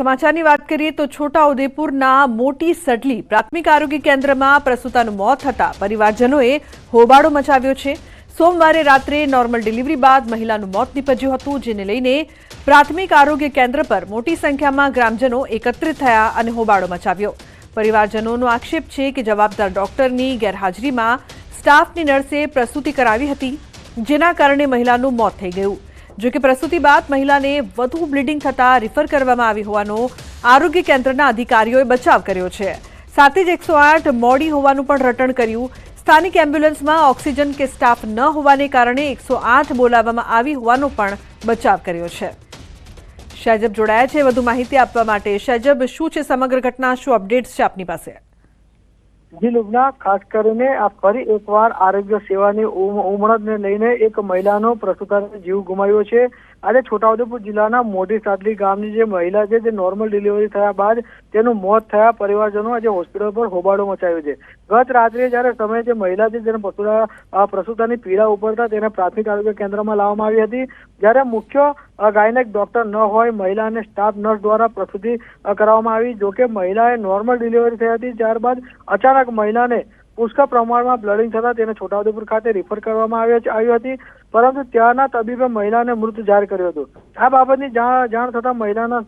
સમાચારની વાત કરીએ તો છોટાઉદેપુરના મોટી સડલી પ્રાથમિક આરોગ્ય કેન્દ્રમાં પ્રસૂતાનું મોત થતા પરિવારજનોએ હોબાળો મચાવ્યો છે। સોમવારે રાત્રે નોર્મલ ડિલિવરી બાદ મહિલાનું મોત નીપજ્યું હતું, જેને લઈને પ્રાથમિક આરોગ્ય કેન્દ્ર પર મોટી સંખ્યામાં ગ્રામજનો એકત્રિત થયા અને હોબાળો મચાવ્યો। પરિવારજનોનો આક્ષેપ છે કે જવાબદાર ડોક્ટરની ગેરહાજરીમાં સ્ટાફની નર્સે પ્રસૂતિ કરાવી હતી, જેના કારણે મહિલાનું મોત થઈ ગયું। જો કે પ્રસૂતિ બાદ મહિલાને વધુ બ્લીડિંગ થતા રિફર કરવામાં આવી હોવાનો આરોગ્ય કેન્દ્રના અધિકારીઓએ બચાવ કર્યો છે। સાથે જ 108 મોડી હોવાનું પણ રટણ કર્યું। સ્થાનિક એમ્બ્યુલન્સમાં ઓક્સિજન કે સ્ટાફ ન હોવાને કારણે 108 બોલાવવામાં આવી હોવાનો પણ બચાવ કર્યો છે। શૈજબ જોડાયા છે વધુ માહિતી આપવા માટે। શૈજબ, શું છે સમગ્ર ઘટના, શું અપડેટ્સ છે આપની પાસે? જી લુબના, ખાસ કરીને આ ફરી એકવાર આરોગ્ય સેવાની ઉમળને લઈને એક મહિલાનો પ્રસૂતાને જીવ ગુમાવ્યો છે। આજે છોટાઉદેપુર જિલ્લાના મોટી સાદલી ગામની જે મહિલા છે, જે નોર્મલ ડિલિવરી થયા બાદ તેનું મોત થયા પરિવારજનો આજે હોસ્પિટલ પર હોબાળો મચાવ્યો છે। ગત રાત્રે જ્યારે સમયે જે મહિલા છે, જેને પ્રસૂતાની પીડા ઉપડતા તેને પ્રાથમિક આરોગ્ય કેન્દ્રમાં લાવવામાં આવી હતી, જ્યારે મુખ્ય ગાયનેક ડોક્ટર ન હોય, મહિલા અને સ્ટાફ નર્સ દ્વારા પ્રસૂતિ કરવામાં આવી। જોકે મહિલાએ નોર્મલ ડિલિવરી થઈ હતી, ત્યારબાદ અચાનક મહિલાને પુષ્કળ પ્રમાણમાં બ્લીડિંગ થતા તેને છોટાઉદેપુર ખાતે રિફર કરવામાં આવી હતી, પરંતુ ત્યાંના તબીબે મહિલાને મૃત જાહેર કર્યો હતો। આ બાબતની જાણ થતા મહિલાના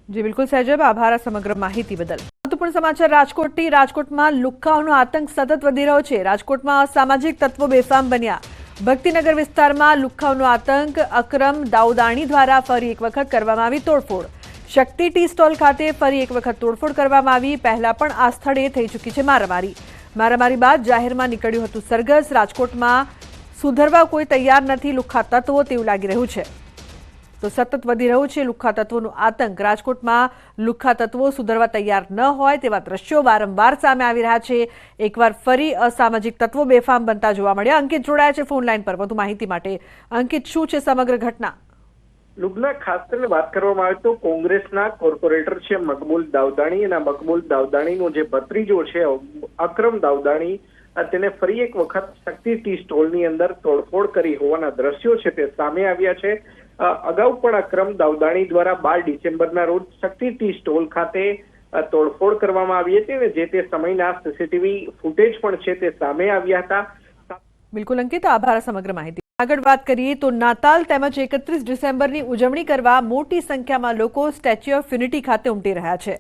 જી બિલકુલ સૈજબ, આભાર આ સમગ્ર માહિતી બદલ। મહત્વપૂર્ણ સમાચાર રાજકોટથી। રાજકોટમાં લુખ્ખાઓનો આતંક સતત વધી રહ્યો છે। રાજકોટમાં અસામાજિક તત્વો બેફામ બન્યા। ભક્તિનગર વિસ્તારમાં લુખ્ખાઓનો આતંક। અકરમ દાઉદાણી દ્વારા ફરી એક વખત કરવામાં આવી તોડફોડ। શક્તિ ટી સ્ટોલ ખાતે ફરી એક વખત તોડફોડ કરવામાં આવી। પહેલા પણ આ સ્થળે થઈ ચૂકી છે મારામારી બાદ જાહેરમાં નીકળ્યું હતું સરઘસ। રાજકોટમાં સુધરવા કોઈ તૈયાર નથી લુખ્ખા તત્વો, તેવું લાગી રહ્યું છે। તો સતત વધી રહ્યું છે લુખ્ખા તત્વોનું આતંક। રાજકોટમાં લુખ્ખા તત્વો સુધરવા તૈયાર ન હોય તેવા દ્રશ્યો વારંવાર સામે આવી રહ્યા છે। એકવાર ફરી અસામાજિક તત્વો બેફામ બનતા જોવા મળ્યા। અંકિત જોડાયા છે ફોન લાઈન પર વધુ માહિતી માટે। અંકિત, શું છે સમગ્ર ઘટના? લુબના, ખાસ કરીને વાત કરવામાં આવે તો કોંગ્રેસના કોર્પોરેટર છે મકબૂલ દાઉદાણી, અને મકબૂલ દાઉદાણીનો જે ભત્રીજો છે અકરમ દાઉદાણી, તેને ફરી એક વખત શક્તિ ટી સ્ટોલની અંદર તોડફોડ કરી હોવાના દ્રશ્યો છે તે સામે આવ્યા છે। અગાઉ પણ અકરમ દાઉદાણી દ્વારા 12 ડિસેમ્બરના રોજ શક્તિ ટી સ્ટોલ ખાતે તોડફોડ કરવામાં આવી હતી, અને જે તે સમયના સીસીટીવી ફૂટેજ પણ છે તે સામે આવ્યા હતા। બિલકુલ અંકિત, આભાર સમગ્ર માહિતી। આગળ વાત કરીએ તો નાતાલ તેમજ 31 ડિસેમ્બરની ઉજવણી કરવા મોટી સંખ્યામાં લોકો સ્ટેચ્યુ ઓફ યુનિટી ખાતે ઉમટી રહ્યા છે।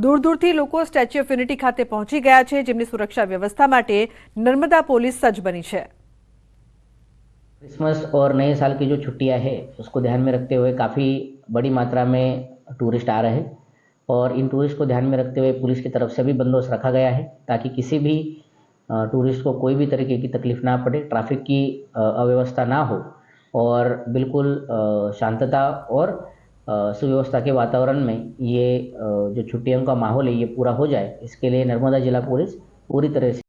દૂર દૂરથી લોકો સ્ટેચ્યુ ઓફ યુનિટી ખાતે પહોંચી ગયા છે, જેમની સુરક્ષા व्यवस्था માટે नर्मदा पुलिस सज्ज बनी है। क्रिसमस और नए साल की जो छुट्टियां है उसको ध्यान में रखते हुए काफ़ी बड़ी मात्रा में टूरिस्ट आ रहे हैं, और इन टूरिस्ट को ध्यान में रखते हुए पुलिस की तरफ से भी बंदोबस्त रखा गया है, ताकि किसी भी टूरिस्ट को कोई भी तरीके की तकलीफ ना पड़े, ट्रैफिक की अव्यवस्था ना हो, और बिल्कुल शांतता और सुव्यवस्था के वातावरण में ये जो छुट्टियों का माहौल है ये पूरा हो जाए, इसके लिए नर्मदा जिला पुलिस पूरी तरह से